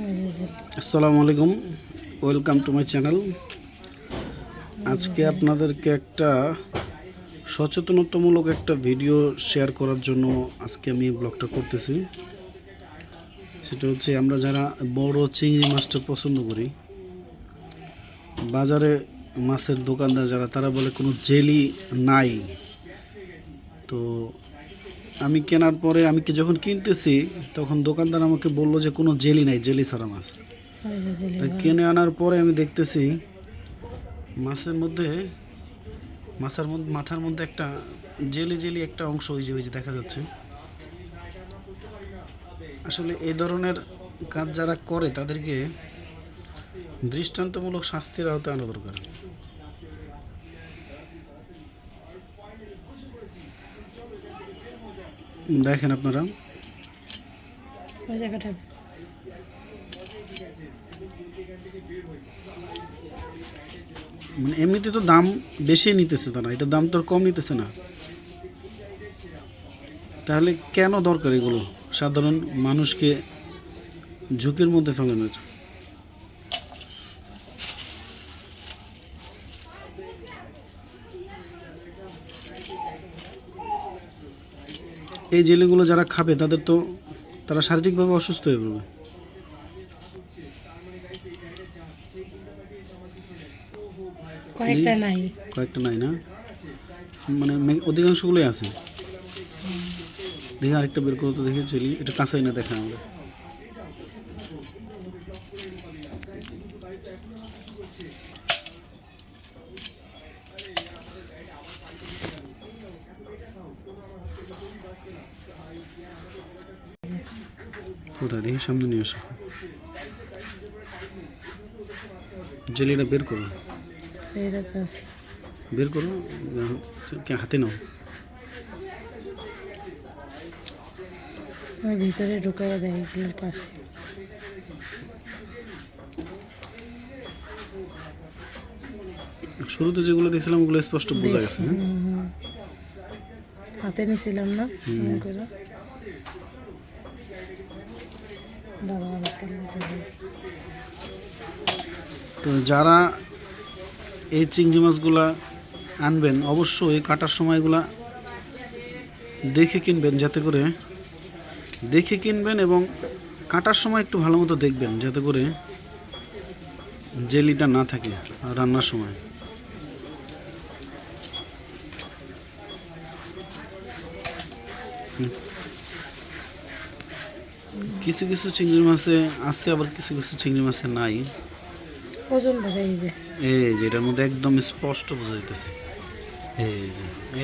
আসসালামু আলাইকুম, welcome to my channel. আজকে আপনাদেরকে একটা সচেতনতামূলক একটা ভিডিও শেয়ার করার জন্য আজকে আমি এই ব্লগটা করতেছি। সেটা হচ্ছে, আমরা যারা বড় চিংড়ি মাছটা পছন্দ করি, বাজারে মাছের দোকানদার যারা, তারা বলে কোনো জেলি নাই। তো আমি কেনার পরে যখন কিনতেছি, তখন দোকানদার আমাকে বললো যে কোনো জেলি নাই, জেলি ছাড়া মাছ। তাই কিনে আনার পরে আমি দেখতেছি মাছের মধ্যে মাথার মধ্যে একটা জেলি জেলি একটা অংশ ওই যে দেখা যাচ্ছে। আসলে এই ধরনের কাজ যারা করে তাদেরকে দৃষ্টান্তমূলক শাস্তির আওতায় আনা দরকার। দেখেন আপনারা, মানে এমনিতে তো দাম বেশি নিতেছে তারা, এটা দাম তো কম নিতেছে না। তাহলে কেন দরকার এগুলো সাধারণ মানুষকে ঝুঁকির মধ্যে ফেলানোর? এই জেলিগুলো যারা খাবে তারা শারীরিকভাবে অসুস্থ হয়ে পড়বে। কয়েকটা নাই না, মানে অধিকাংশগুলোই আছে। দেখি আরেকটা বের করতে, দেখি জেলি এটা কাঁচাই না, দেখা আমাদের। কোথায় দেখি, সামনে নিয়ে আসো, জেলিটা বের করো, বের করো, হাতে নাও। ভিতরে ঢুকাই দেয় এগুলোর পাশে। শুরুতে যেগুলো দেখছিলাম ওগুলো স্পষ্ট বোঝা গেছে। হাতে নিছিলাম না তো যারা এই চিংড়ি মাছগুলা আনবেন, অবশ্যই কাটার সময়গুলা দেখে কিনবেন, এবং কাটার সময় একটু ভালো মতো দেখবেন, যাতে করে জেলিটা না থাকে রান্নার সময়। কিছু কিছু চিংড়ি মাছে আছে, আবার কিছু কিছু চিংড়ি মাছে নাই। এই যে এটার মধ্যে একদম স্পষ্ট বোঝা যাইতেছে,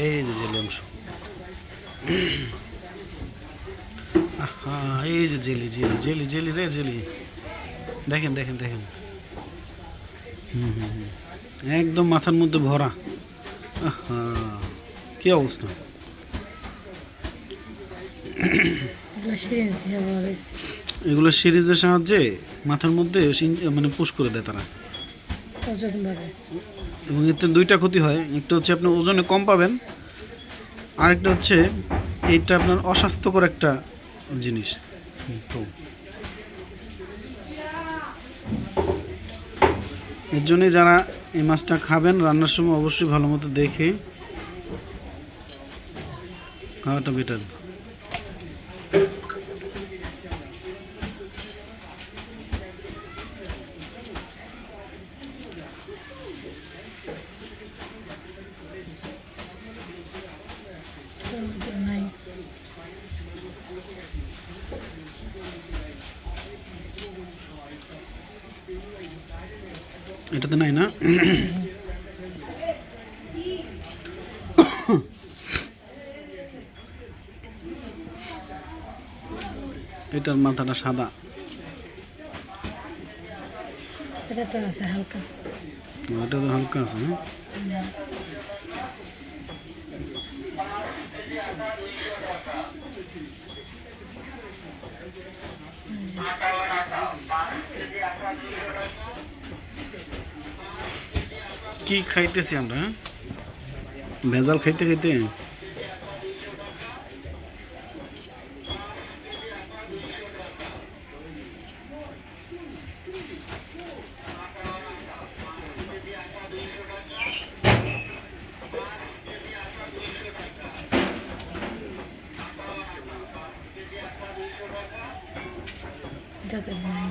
এই যে জেলি অংশ। এই যে জেলি জেলি জেলি জেলি রে জেলি, দেখেন দেখেন দেখেন, একদম মাথার মধ্যে ভরা। কি অবস্থা! এগুলো সিরিজের সাহায্যে মাথার মধ্যে মানে পুশ করে দেয় তারা, এবং এতে দুইটা ক্ষতি হয়। একটা হচ্ছে আপনি ওজনে কম পাবেন, আরেকটা হচ্ছে এইটা আপনার অস্বাস্থ্যকর একটা জিনিস। তো এর জন্যই যারা এই মাছটা খাবেন, রান্নার সময় অবশ্যই ভালো মতো দেখে খাওয়াটা বেটার। এটাতে নাই না? এটার মাথাটা সাদা, এটা তো আছে হালকা, এটা তো হালকা আছে। কি খাইতেছি আমরা, ভেজাল খাইতে খাইতে। এটাতে নেই।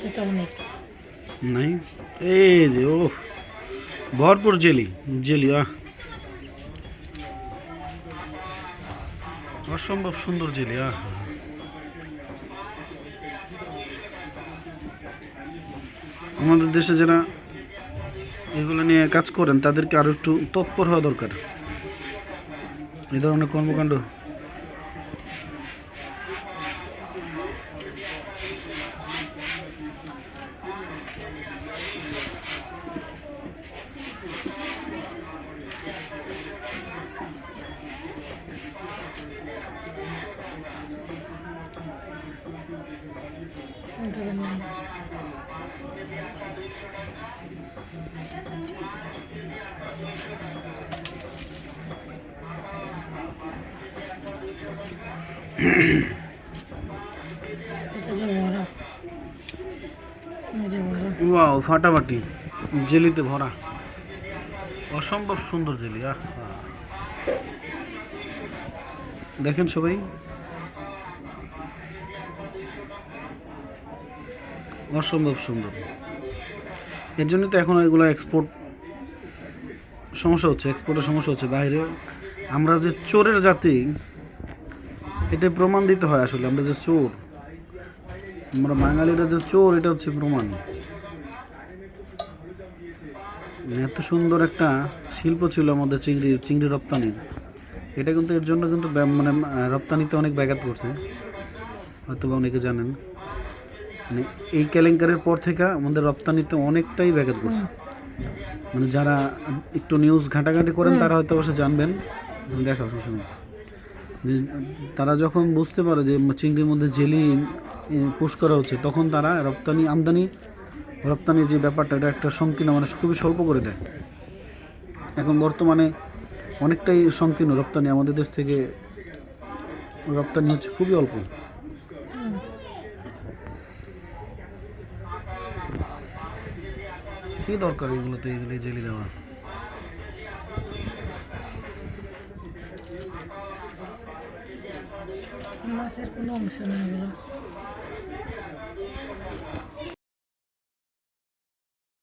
এটা অনেক নাই, এই যে ও ভরপুর জেলি, জেলি অসম্ভব সুন্দর জেলি আমাদের দেশে যারা এগুলো নিয়ে কাজ করেন তাদেরকে আরো একটু তৎপর হওয়া দরকার এই ধরনের কর্মকাণ্ড। এটাতে নেই। এটা যে ভরা, এই যে ভরা। ওয়াও, ফাটাফাটি জেলিতে ভরা, অসম্ভব সুন্দর জেলি দেখেন সবাই, অসম্ভব সুন্দর। এর জন্য তো এখন এগুলো এক্সপোর্ট সমস্যা হচ্ছে, এক্সপোর্টের সমস্যা হচ্ছে বাইরে। আমরা যে চোরের জাতি এটা প্রমাণ দিতে হয় আসলে, আমরা যে চোর, আমরা বাঙালিরা যে চোর এটা হচ্ছে প্রমাণ। এত সুন্দর একটা শিল্প ছিল আমাদের চিংড়ি রপ্তানি, এটা কিন্তু এর জন্য কিন্তু মানে রপ্তানিতে অনেক ব্যাঘাত করছে, হয়তো বা অনেকে জানেন। মানে এই কেলেঙ্কারের পর থেকে আমাদের রপ্তানিতে অনেকটাই ব্যাঘাত করছে। মানে যারা একটু নিউজ ঘাটাঘাটি করেন তারা হয়তো অবশ্যই জানবেন, দেখা শুনে যে তারা যখন বুঝতে পারে যে চিংড়ির মধ্যে জেলি পুশ করা হচ্ছে, তখন তারা রপ্তানির যে ব্যাপারটা এটা একটা সংকীর্ণ, মানে খুবই স্বল্প করে দেয়। এখন বর্তমানে অনেকটাই সংকীর্ণ রপ্তানি, আমাদের দেশ থেকে রপ্তানি হচ্ছে খুবই অল্প। কি দরকার এগুলোতে, এগুলো জেলি দেওয়া? মাছের কোনো অংশ নেই এগুলো।